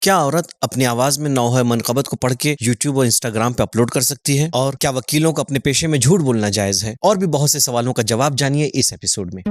کیا عورت اپنی آواز میں نوحہ منقبت کو پڑھ کے یوٹیوب اور انسٹاگرام پہ اپلوڈ کر سکتی ہے؟ اور کیا وکیلوں کو اپنے پیشے میں جھوٹ بولنا جائز ہے؟ اور بھی بہت سے سوالوں کا جواب جانیے اس ایپیسوڈ میں۔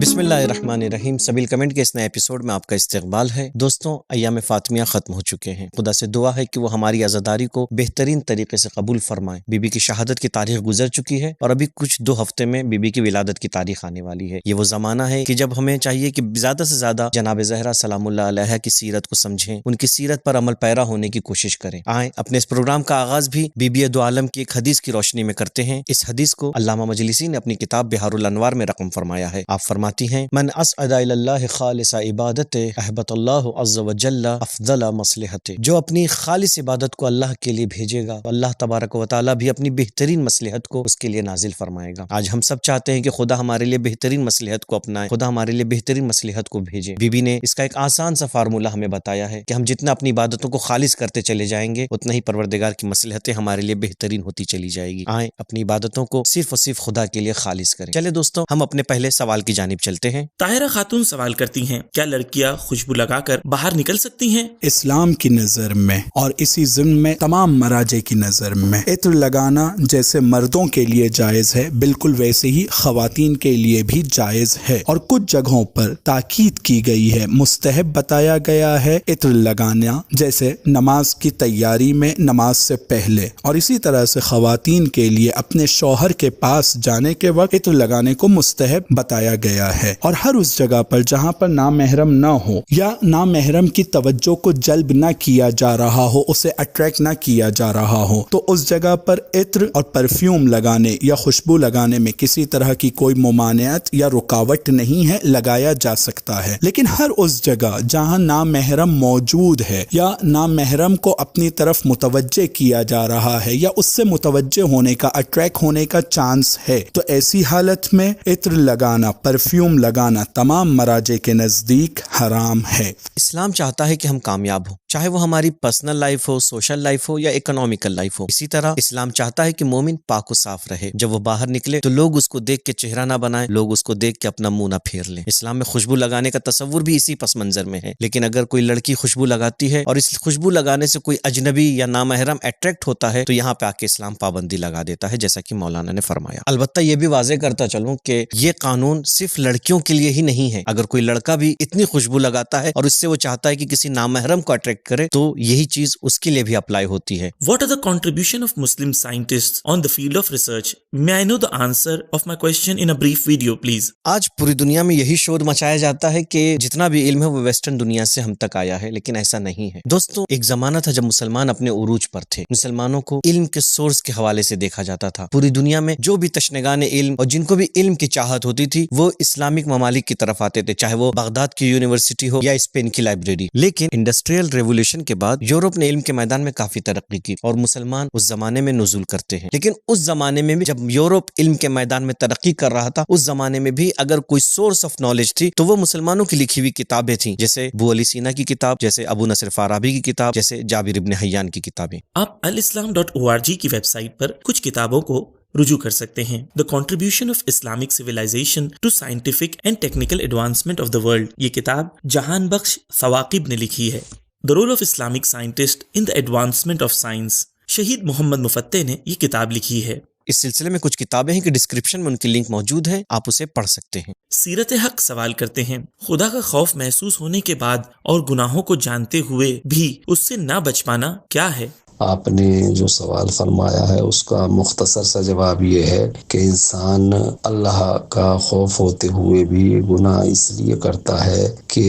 بسم اللہ الرحمن الرحیم۔ سبیل کمنٹ کے اس نئے ایپیسوڈ میں آپ کا استقبال ہے۔ دوستوں، ایام فاطمیہ ختم ہو چکے ہیں۔ خدا سے دعا ہے کہ وہ ہماری عزاداری کو بہترین طریقے سے قبول فرمائے۔ بی بی کی شہادت کی تاریخ گزر چکی ہے اور ابھی کچھ 2 ہفتے میں بی بی کی ولادت کی تاریخ آنے والی ہے۔ یہ وہ زمانہ ہے کہ جب ہمیں چاہیے کہ زیادہ سے زیادہ جناب زہرا سلام اللہ علیہا کی سیرت کو سمجھیں، ان کی سیرت پر عمل پیرا ہونے کی کوشش کریں۔ آئیں اپنے اس پروگرام کا آغاز بھی بی بی دو عالم کی ایک حدیث کی روشنی میں کرتے ہیں۔ اس حدیث کو علامہ مجلسی نے اپنی کتاب بہار الانوار میں رقم فرمایا ہے۔ آپ فرماتی ہیں، من اسعد الی اللہ خالص عبادت احبط اللہ عز وجل افضل مصلحت۔ جو اپنی خالص عبادت کو اللہ کے لیے بھیجے گا تو اللہ تبارک و تعالی بھی اپنی بہترین مصلحت کو اس کے لیے نازل فرمائے گا۔ آج ہم سب چاہتے ہیں کہ خدا ہمارے لیے بہترین مصلحت کو اپنائے، خدا ہمارے لیے بہترین مصلحت کو بھیجے۔ بی بی نے اس کا ایک آسان سا فارمولہ ہمیں بتایا ہے کہ ہم جتنا اپنی عبادتوں کو خالص کرتے چلے جائیں گے، اتنا ہی پروردگار کی مصلحتیں ہمارے لیے بہترین ہوتی چلی جائے گی۔ آئیں اپنی عبادتوں کو صرف اور صرف خدا کے لیے خالص کریں۔ چلے دوستوں، ہم اپنے پہلے سوال کی جانب چلتے ہیں۔ طاہرہ خاتون سوال کرتی ہیں، کیا لڑکیاں خوشبو لگا کر باہر نکل سکتی ہیں؟ اسلام کی نظر میں اور اسی ضمن میں تمام مراجع کی نظر میں عطر لگانا جیسے مردوں کے لیے جائز ہے، بالکل ویسے ہی خواتین کے لیے بھی جائز ہے، اور کچھ جگہوں پر تاکید کی گئی ہے، مستحب بتایا گیا ہے عطر لگانا، جیسے نماز کی تیاری میں نماز سے پہلے، اور اسی طرح سے خواتین کے لیے اپنے شوہر کے پاس جانے کے وقت عطر لگانے کو مستحب بتایا گیا ہے۔ اور ہر اس جگہ پر جہاں پر نامحرم نہ ہو یا نامحرم کی توجہ کو جلب نہ کیا جا رہا ہو، اسے اٹریکٹ نہ کیا جا رہا ہو، تو اس جگہ پر عطر اور پرفیوم لگانے یا خوشبو لگانے میں کسی طرح کی کوئی ممانعت یا رکاوٹ نہیں ہے، لگایا جا سکتا ہے۔ لیکن ہر اس جگہ جہاں نامحرم موجود ہے یا نامحرم کو اپنی طرف متوجہ کیا جا رہا ہے یا اس سے متوجہ ہونے کا، اٹریکٹ ہونے کا چانس ہے، تو ایسی حالت میں عطر لگانا، پرفیوم لگانا تمام مراجع کے نزدیک حرام ہے۔ اسلام چاہتا ہے کہ ہم کامیاب ہوں، چاہے وہ ہماری پرسنل لائف ہو، سوشل لائف ہو یا اکنامیکل لائف ہو۔ اسی طرح اسلام چاہتا ہے کہ مومن پاک و صاف رہے، جب وہ باہر نکلے تو لوگ اس کو دیکھ کے چہرہ نہ بنائیں، لوگ اس کو دیکھ کے اپنا منہ نہ پھیر لیں۔ اسلام میں خوشبو لگانے کا تصور بھی اسی پس منظر میں ہے۔ لیکن اگر کوئی لڑکی خوشبو لگاتی ہے اور اس خوشبو لگانے سے کوئی اجنبی یا نامحرم اٹریکٹ ہوتا ہے تو یہاں پہ آ کے اسلام پابندی لگا دیتا ہے، جیسا کہ مولانا نے فرمایا۔ البتہ یہ بھی واضح کرتا چلوں کہ یہ قانون صرف لڑکیوں کے لیے ہی نہیں ہے۔ اگر کوئی لڑکا بھی اتنی خوشبو لگاتا ہے اور اس سے وہ چاہتا ہے کہ کسی نامحرم کو اٹریکٹ کرے تو یہی چیز اس کے لیے بھی اپلائی ہوتی ہے۔ What are the contribution of Muslim scientists on the field of research? May I know the answer of my question in a brief video, please? آج پوری دنیا میں یہی شور مچایا جاتا ہے کہ جتنا بھی علم ہے وہ ویسٹرن دنیا سے ہم تک آیا ہے، لیکن ایسا نہیں ہے۔ دوستوں، ایک زمانہ تھا جب مسلمان اپنے عروج پر تھے، مسلمانوں کو علم کے سورس کے حوالے سے دیکھا جاتا تھا۔ پوری دنیا میں جو بھی تشنگان علم اور جن کو بھی علم کی چاہت ہوتی تھی وہ اسلامک ممالک کی طرف آتے تھے، چاہے وہ بغداد کی یونیورسٹی ہو یا اسپین کی لائبریری۔ لیکن انڈسٹریل ریولوشن کے بعد یورپ نے علم کے میدان میں کافی ترقی کی اور مسلمان اس زمانے میں نزول کرتے ہیں۔ لیکن اس زمانے میں بھی جب یورپ علم کے میدان میں ترقی کر رہا تھا، اس زمانے میں بھی اگر کوئی سورس آف نالج تھی تو وہ مسلمانوں کی لکھی ہوئی کتابیں تھیں، جیسے ابو علی سینا کی کتاب، جیسے ابو نصر فارابی کی کتاب، جیسے جابر ابن حیان کی کتابیں۔ آپ alislam.org کی ویب سائٹ پر کچھ کتابوں کو رجوع کر سکتے ہیں۔ The Contribution of Islamic Civilization to Scientific and Technical Advancement of the World، یہ کتاب جہان بخش ثواقب نے لکھی ہے۔ The Role of Islamic Scientist in the Advancement of Science، شہید محمد مفتح نے یہ کتاب لکھی ہے۔ اس سلسلے میں کچھ کتابیں ہیں کہ ڈسکرپشن میں ان کی لنک موجود ہے، آپ اسے پڑھ سکتے ہیں۔ سیرت حق سوال کرتے ہیں، خدا کا خوف محسوس ہونے کے بعد اور گناہوں کو جانتے ہوئے بھی اس سے نہ بچ پانا کیا ہے؟ آپ نے جو سوال فرمایا ہے اس کا مختصر سا جواب یہ ہے کہ انسان اللہ کا خوف ہوتے ہوئے بھی گناہ اس لیے کرتا ہے کہ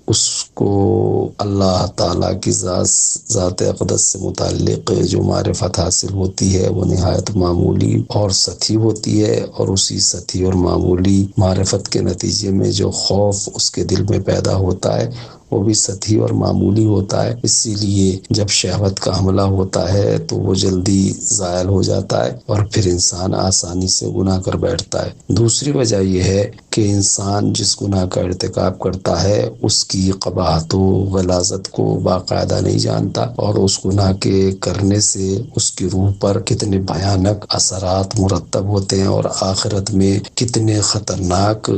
اس کو اللہ تعالیٰ کی ذات اقدس سے متعلق جو معرفت حاصل ہوتی ہے وہ نہایت معمولی اور سطحی ہوتی ہے، اور اسی سطحی اور معمولی معرفت کے نتیجے میں جو خوف اس کے دل میں پیدا ہوتا ہے وہ بھی سطحی اور معمولی ہوتا ہے۔ اسی لیے جب شہوت کا حملہ ہوتا ہے تو وہ جلدی زائل ہو جاتا ہے اور پھر انسان آسانی سے گناہ کر بیٹھتا ہے۔ دوسری وجہ یہ ہے کہ انسان جس گناہ کا ارتکاب کرتا ہے اس کی قباحت و غلاظت کو باقاعدہ نہیں جانتا، اور اس گناہ کے کرنے سے اس کی روح پر کتنے بھیانک اثرات مرتب ہوتے ہیں اور آخرت میں کتنے خطرناک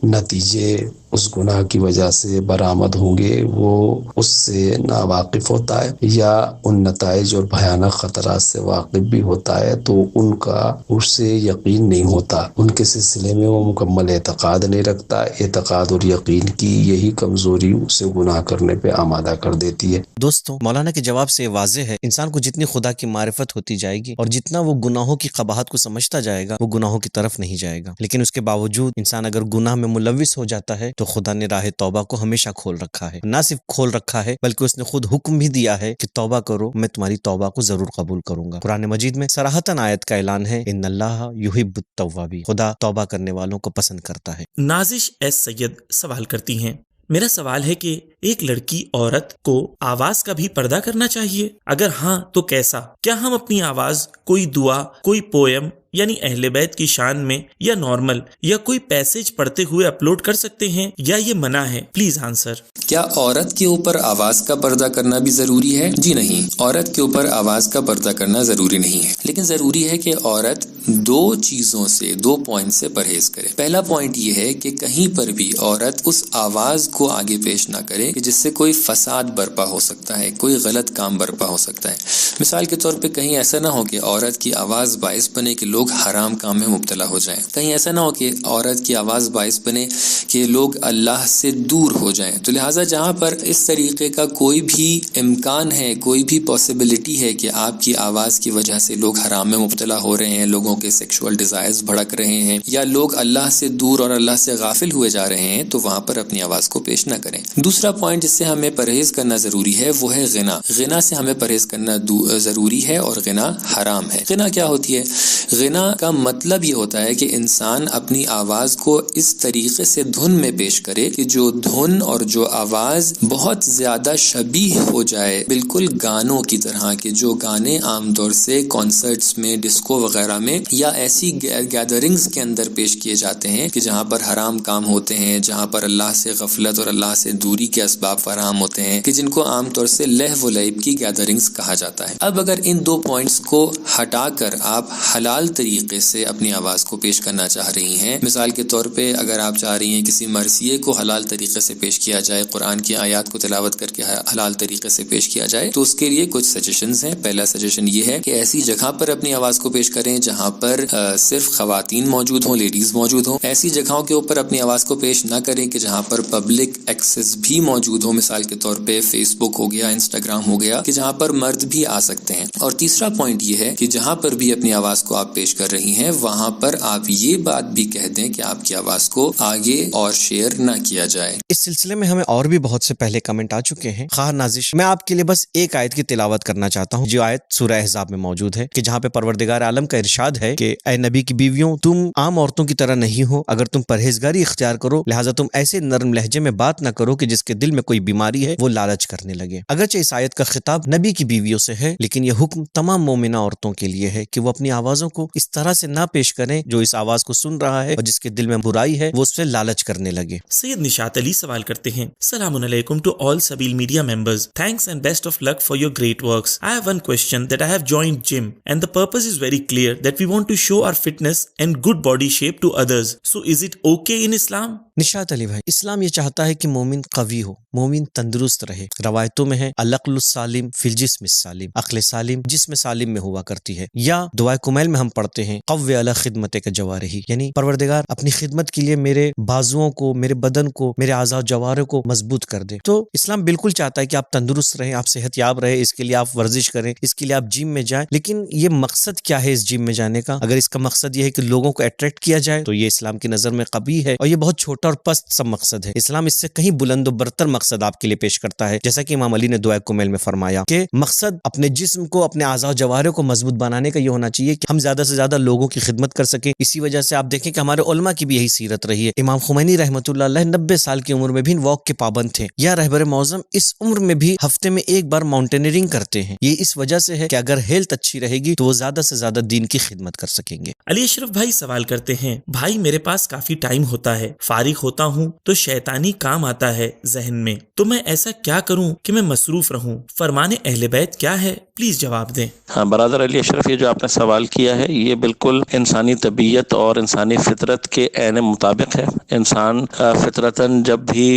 نتیجے اس گناہ کی وجہ سے برآمد ہوں گے وہ اس سے ناواقف ہوتا ہے یا ان نتائج اور بھیانک خطرات سے واقف بھی ہوتا ہے تو ان کا اس سے یقین نہیں ہوتا، ان کے سلسلے میں وہ مکمل اعتقاد نہیں رکھتا۔ اعتقاد اور یقین کی یہی کمزوری اسے گناہ کرنے پہ آمادہ کر دیتی ہے۔ دوستوں، مولانا کے جواب سے واضح ہے انسان کو جتنی خدا کی معرفت ہوتی جائے گی اور جتنا وہ گناہوں کی قباحت کو سمجھتا جائے گا وہ گناہوں کی طرف نہیں جائے گا، لیکن اس کے باوجود انسان اگر گناہ میں ملوث ہو جاتا ہے تو خدا نے راہ توبہ کو ہمیشہ کھول رکھا ہے، نہ صرف کھول رکھا ہے بلکہ اس نے خود حکم بھی دیا ہے کہ توبہ کرو، میں تمہاری توبہ کو ضرور قبول کروں گا۔ قرآن مجید میں صراحتاً آیت کا اعلان ہے، ان اللہ یحب التوابین، خدا توبہ کرنے والوں کو پسند کرتا ہے۔ نازش ایس سید سوال کرتی ہیں، میرا سوال ہے کہ ایک لڑکی عورت کو آواز کا بھی پردہ کرنا چاہیے؟ اگر ہاں تو کیسا؟ کیا ہم اپنی آواز کوئی دعا، کوئی پویم یعنی اہل بیت کی شان میں یا نارمل یا کوئی پیسج پڑھتے ہوئے اپلوڈ کر سکتے ہیں یا یہ منع ہے؟ Please answer. کیا عورت کے اوپر آواز کا پردہ کرنا بھی ضروری ہے؟ جی نہیں، عورت کے اوپر آواز کا پردہ کرنا ضروری نہیں ہے، لیکن ضروری ہے کہ عورت دو چیزوں سے، دو پوائنٹ سے پرہیز کرے۔ پہلا پوائنٹ یہ ہے کہ کہیں پر بھی عورت اس آواز کو آگے پیش نہ کرے کہ جس سے کوئی فساد برپا ہو سکتا ہے، کوئی غلط کام برپا ہو سکتا ہے۔ مثال کے طور پہ کہیں ایسا نہ ہو کہ عورت کی آواز باعث بنے کہ لوگ حرام کام میں مبتلا ہو جائیں، کہیں ایسا نہ ہو کہ عورت کی آواز باعث بنے کہ لوگ اللہ سے دور ہو جائیں۔ تو لہٰذا جہاں پر اس طریقے کا کوئی بھی امکان ہے، کوئی بھی پاسبلٹی ہے کہ آپ کی آواز کی وجہ سے لوگ حرام میں مبتلا ہو رہے ہیں، لوگوں کے سیکشول ڈیزائرز بھڑک رہے ہیں یا لوگ اللہ سے دور اور اللہ سے غافل ہوئے جا رہے ہیں، تو وہاں پر اپنی آواز کو پیش نہ کریں۔ دوسرا پوائنٹ جس سے ہمیں پرہیز کرنا ضروری ہے وہ ہے غنا۔ غنا سے ہمیں پرہیز کرنا ضروری ہے اور غنا حرام ہے۔ غنا کیا ہوتی ہے؟ غنا کا مطلب یہ ہوتا ہے کہ انسان اپنی آواز کو اس طریقے سے دھن میں پیش کرے کہ جو دھن اور جو آواز بہت زیادہ شبیہ ہو جائے، بالکل گانوں کی طرح، کہ جو گانے عام طور سے کانسرٹس میں، ڈسکو وغیرہ میں یا ایسی گیدرنگز کے اندر پیش کیے جاتے ہیں کہ جہاں پر حرام کام ہوتے ہیں، جہاں پر اللہ سے غفلت اور اللہ سے دوری کے اسباب فراہم ہوتے ہیں، کہ جن کو عام طور سے لہو و لعب کی گیدرنگز کہا جاتا ہے۔ اب اگر ان دو پوائنٹس کو ہٹا کر آپ حلال طریقے سے اپنی آواز کو پیش کرنا چاہ رہی ہیں، مثال کے طور پہ اگر آپ چاہ رہی ہیں کسی مرثیے کو حلال طریقے سے پیش کیا جائے، قرآن کی آیات کو تلاوت کر کے حلال طریقے سے پیش کیا جائے، تو اس کے لیے کچھ سجیشنز ہیں۔ پہلا سجیشن یہ ہے کہ ایسی جگہ پر اپنی آواز کو پیش کریں جہاں پر صرف خواتین موجود ہوں، لیڈیز موجود ہوں۔ ایسی جگہوں کے اوپر اپنی آواز کو پیش نہ کریں کہ جہاں پر پبلک ایکسس بھی موجود ہو، مثال کے طور پہ فیس بک ہو گیا، انسٹاگرام ہو گیا، کہ جہاں پر مرد بھی آ سکتے ہیں۔ اور تیسرا پوائنٹ یہ ہے کہ جہاں پر بھی اپنی آواز کو آپ پیش کر رہی ہیں وہاں پر آپ یہ بات بھی کہہ دیں کہ آپ کی آواز کو آگے اور شیئر نہ کیا جائے۔ اس سلسلے میں ہمیں اور بھی بہت سے پہلے کمنٹ آ چکے ہیں۔ خواہ نازش، میں آپ کے لیے بس ایک آیت کی تلاوت کرنا چاہتا ہوں جو آیت سورہ احزاب میں موجود ہے، کہ جہاں پہ پروردگار عالم کا ارشاد ہے کہ اے نبی کی بیویوں، تم عام عورتوں کی طرح نہیں ہو، اگر تم پرہیزگاری اختیار کرو لہٰذا تم ایسے نرم لہجے میں بات نہ کرو کہ جس کے دل میں کوئی بیماری ہے وہ لالچ کرنے لگے۔ اگرچہ اس آیت کا خطاب نبی کی بیویوں سے ہے، لیکن یہ حکم تمام مومنہ عورتوں کے لیے ہے کہ وہ اپنی آوازوں کو اس طرح سے نہ پیش کریں جو اس آواز کو سن رہا ہے اور جس کے دل میں برائی ہے وہ اس سے لالچ کرنے لگے۔ سید نشاط علی سوال کرتے ہیں، السلام علیکم ٹو آل سبیل media members, thanks and best of luck for your great works. I have one question that I have joined gym and the purpose is very clear that we want to show our fitness and good body shape to others. So is it okay in Islam? نشاط علی بھائی، اسلام یہ چاہتا ہے کہ مومن قوی ہو، مومن تندرست رہے۔ روایتوں میں ہے العقل السالم فی الجسم السالم، عقل سالم جسم سالم میں ہوا کرتی ہے۔ یا دعائے کمیل میں ہم پڑھتے ہیں قوی علی خدمتک جوارحی، یعنی پروردگار اپنی خدمت کے لیے میرے بازوؤں کو، میرے بدن کو، میرے اعضاء جوارح کو مضبوط کر دے۔ تو اسلام بالکل چاہتا ہے کہ آپ تندرست رہیں، آپ صحت یاب رہے، اس کے لیے آپ ورزش کریں، اس کے لیے آپ جم میں جائیں۔ لیکن یہ مقصد کیا ہے اس جم میں جانے کا؟ اگر اس کا مقصد یہ ہے کہ لوگوں کو اٹریکٹ کیا جائے تو یہ اسلام کی نظر میں قبیح ہے اور یہ بہت چھوٹا اور پست سب مقصد ہے۔ اسلام اس سے کہیں بلند و برتر مقصد آپ کے لیے پیش کرتا ہے، جیسا کہ امام علی نے دعائے کمیل میں فرمایا کہ مقصد اپنے جسم کو، اپنے اعضاء و جوارح کو مضبوط بنانے کا یہ ہونا چاہیے کہ ہم زیادہ سے زیادہ لوگوں کی خدمت کر سکیں۔ اسی وجہ سے آپ دیکھیں کہ ہمارے علماء کی بھی یہی سیرت رہی ہے۔ امام خمینی رحمۃ اللہ علیہ 90 سال کی عمر میں بھی واک کے پابند تھے، یا رہبر معظم اس عمر میں بھی ہفتے میں ایک بار ماؤنٹینئرنگ کرتے ہیں۔ یہ اس وجہ سے ہے کہ اگر ہیلتھ اچھی رہے گی تو وہ زیادہ سے زیادہ دین کی خدمت کر سکیں گے۔ علی اشرف بھائی سوال کرتے ہیں، بھائی میرے پاس کافی ٹائم ہوتا ہے، فارغ ہوتا ہوں تو شیطانی کام آتا ہے ذہن میں، تو میں ایسا کیا کروں کہ میں مصروف رہوں؟ فرمان اہل بیت کیا ہے؟ پلیز جواب دیں۔ ہاں برادر علی اشرف، یہ جو آپ نے سوال کیا ہے یہ بالکل انسانی طبیعت اور انسانی فطرت کے عین مطابق ہے. انسان فطرتاً جب بھی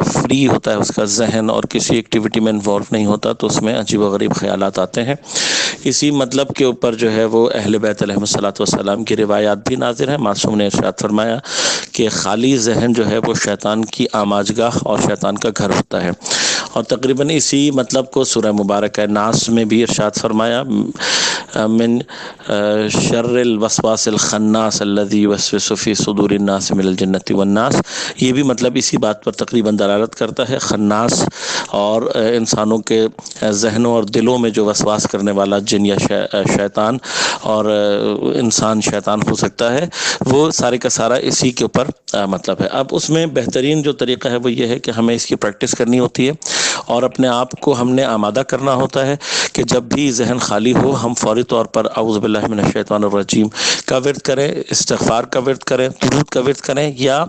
فری ہوتا ہے اس کا ذہن اور کسی ایکٹیویٹی میں انوالو نہیں ہوتا تو اس میں عجیب و غریب خیالات آتے ہیں. اسی مطلب کے اوپر جو ہے وہ اہل بیت علیہ الصلوۃ والسلام کی روایات بھی نازل ہیں. معصوم نے ارشاد فرمایا کہ خالی ذہن جو ہے وہ شیطان کی آماجگاہ اور شیطان کا گھر ہوتا ہے. اور تقریباً اسی مطلب کو سورہ مبارکہ ناس میں بھی ارشاد فرمایا من شر الوسواس الخناس الذی یوسوس فی صدور الناس من الجنۃ والناس. یہ بھی مطلب اسی بات پر تقریباً دلالت کرتا ہے. خناس اور انسانوں کے ذہنوں اور دلوں میں جو وسواس کرنے والا جن یا شیطان اور انسان شیطان ہو سکتا ہے وہ سارے کا سارا اسی کے اوپر مطلب ہے. اب اس میں بہترین جو طریقہ ہے وہ یہ ہے کہ ہمیں اس کی پریکٹس کرنی ہوتی ہے اور اپنے آپ کو ہم نے آمادہ کرنا ہوتا ہے کہ جب بھی ذہن خالی ہو ہم فوری طور پر اعوذ باللہ من الشیطان الرجیم کا ورد کریں, استغفار کا ورد کریں, درود کا ورد کریں, یا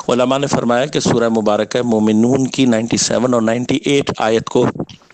علماء نے فرمایا کہ سورہ مبارکہ مومنون کی 97 اور 98 آیت کو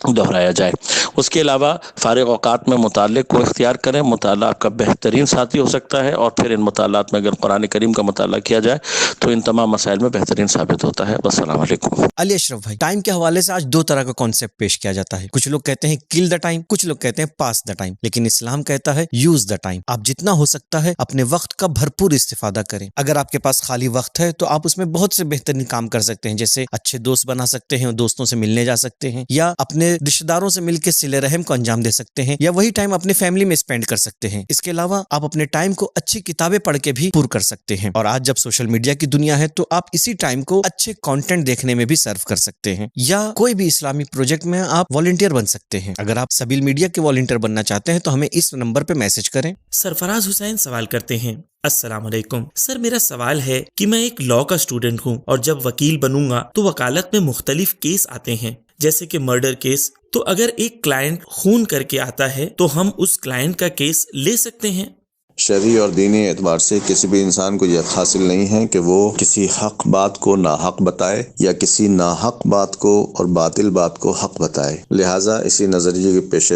دہرایا جائے. اس کے علاوہ فارغ اوقات میں مطالعے کو اختیار کریں. مطالعہ آپ کا بہترین ساتھی ہو سکتا ہے اور پھر ان مطالعات میں اگر قرآن کریم کا مطالعہ کیا جائے تو ان تمام مسائل میں بہترین ثابت ہوتا ہے. السلام علیکم. علی اشرف بھائی, ٹائم کے حوالے سے آج دو طرح کا کانسیپٹ پیش کیا جاتا ہے. کچھ لوگ کہتے ہیں کل دا ٹائم, کچھ لوگ کہتے ہیں پاس دا ٹائم, لیکن اسلام کہتا ہے یوز دا ٹائم. آپ جتنا ہو سکتا ہے اپنے وقت کا بھرپور استفادہ کریں. اگر آپ کے پاس خالی وقت ہے تو آپ اس میں بہت سے بہترین کام کر سکتے ہیں, جیسے اچھے دوست بنا سکتے ہیں, دوستوں سے ملنے جا سکتے ہیں, یا اپنے رشتہ داروں سے مل کے صلہ رحم کو انجام دے سکتے ہیں, یا وہی ٹائم اپنے فیملی میں اسپینڈ کر سکتے ہیں. اس کے علاوہ آپ اپنے ٹائم کو اچھی کتابیں پڑھ کے بھی پور کر سکتے ہیں. اور آج جب سوشل میڈیا کی دنیا ہے تو آپ اسی ٹائم کو اچھے کانٹینٹ دیکھنے میں بھی صرف کر سکتے ہیں, یا کوئی بھی اسلامی پروجیکٹ میں آپ والنٹیئر بن سکتے ہیں. اگر آپ سبیل میڈیا کے والنٹیئر بننا چاہتے ہیں تو ہمیں اس نمبر پہ میسج کریں. سرفراز حسین سوال کرتے ہیں, السلام علیکم سر, میرا سوال ہے کہ میں ایک لاء کا اسٹوڈنٹ ہوں اور جب وکیل بنوں گا تو وکالت میں مختلف کیس آتے ہیں جیسے کہ مرڈر کیس. تو اگر ایک کلائنٹ خون کر کے آتا ہے تو ہم اس کلائنٹ کا کیس لے سکتے ہیں؟ شرعی اور دینی اعتبار سے کسی بھی انسان کو یہ حاصل نہیں ہے کہ وہ کسی حق بات کو ناحق بتائے یا کسی ناحق بات کو اور باطل بات کو حق بتائے. لہٰذا اسی نظریے کے پیش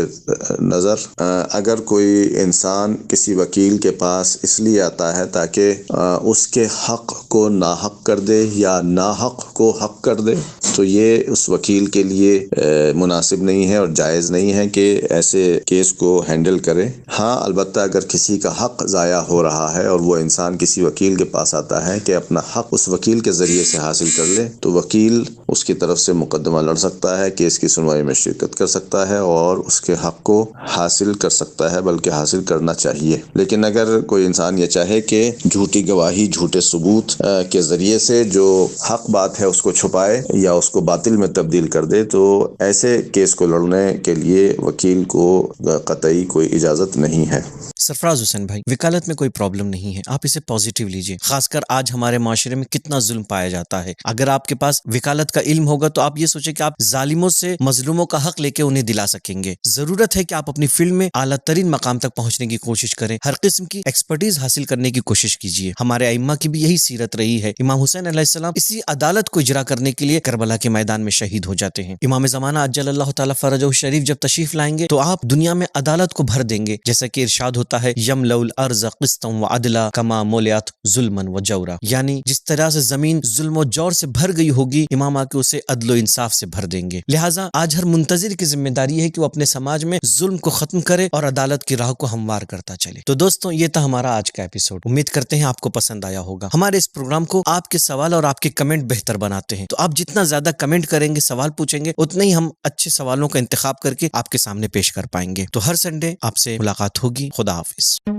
نظر اگر کوئی انسان کسی وکیل کے پاس اس لیے آتا ہے تاکہ اس کے حق کو ناحق کر دے یا ناحق کو حق کر دے تو یہ اس وکیل کے لیے مناسب نہیں ہے اور جائز نہیں ہے کہ ایسے کیس کو ہینڈل کرے. ہاں البتہ اگر کسی کا حق ضائع ہو رہا ہے اور وہ انسان کسی وکیل کے پاس آتا ہے کہ اپنا حق اس وکیل کے ذریعے سے حاصل کر لے تو وکیل اس کی طرف سے مقدمہ لڑ سکتا ہے, کیس کی سنوائی میں شرکت کر سکتا ہے اور اس کے حق کو حاصل کر سکتا ہے, بلکہ حاصل کرنا چاہیے. لیکن اگر کوئی انسان یہ چاہے کہ جھوٹی گواہی, جھوٹے ثبوت کے ذریعے سے جو حق بات ہے اس کو چھپائے یا اس کو باطل میں تبدیل کر دے تو ایسے کیس کو لڑنے کے لیے وکیل کو قطعی کوئی اجازت نہیں ہے. سرفراز حسین بھائی, وکالت میں کوئی پرابلم نہیں ہے, آپ اسے پازیٹیو لیجئے. خاص کر آج ہمارے معاشرے میں کتنا ظلم پایا جاتا ہے. اگر آپ کے پاس وکالت کا علم ہوگا تو آپ یہ سوچیں کہ آپ ظالموں سے مظلوموں کا حق لے کے انہیں دلا سکیں گے. ضرورت ہے کہ آپ اپنی فیلڈ میں اعلیٰ ترین مقام تک پہنچنے کی کوشش کریں, ہر قسم کی ایکسپرٹیز حاصل کرنے کی کوشش کیجیے. ہمارے ائمہ کی بھی یہی سیرت رہی ہے. امام حسین علیہ السلام اسی عدالت کو اجرا کرنے کے لیے کربلا کے میدان میں شہید ہو جاتے ہیں. امام زمانہ عجل اللہ تعالی فرجہ شریف جب تشریف لائیں گے تو آپ دنیا میں عدالت کو بھر دیں گے, جیسا کہ ارشاد ہوتا ہے یملؤ الارض قسطا وعدلا کما ملئت ظلما وجورا, یعنی جس طرح سے زمین ظلم و جور سے بھر گئی ہوگی امام آ کے اسے عدل و انصاف سے بھر دیں گے. لہٰذا آج ہر منتظر کی ذمہ داری ہے کہ وہ اپنے سماج میں ظلم کو ختم کرے اور عدالت کی راہ کو ہموار کرتا چلے. تو دوستوں, یہ تھا ہمارا آج کا ایپیسوڈ. امید کرتے ہیں آپ کو پسند آیا ہوگا. ہمارے اس پروگرام کو آپ کے سوال اور آپ کے کمنٹ بہتر بناتے ہیں, تو آپ جتنا زیادہ کمنٹ کریں گے, سوال پوچھیں گے, اتنا ہی ہم اچھے سوالوں کا انتخاب کر کے آپ کے سامنے پیش کر پائیں گے. تو ہر سنڈے آپ سے ملاقات ہوگی. خدا حافظ.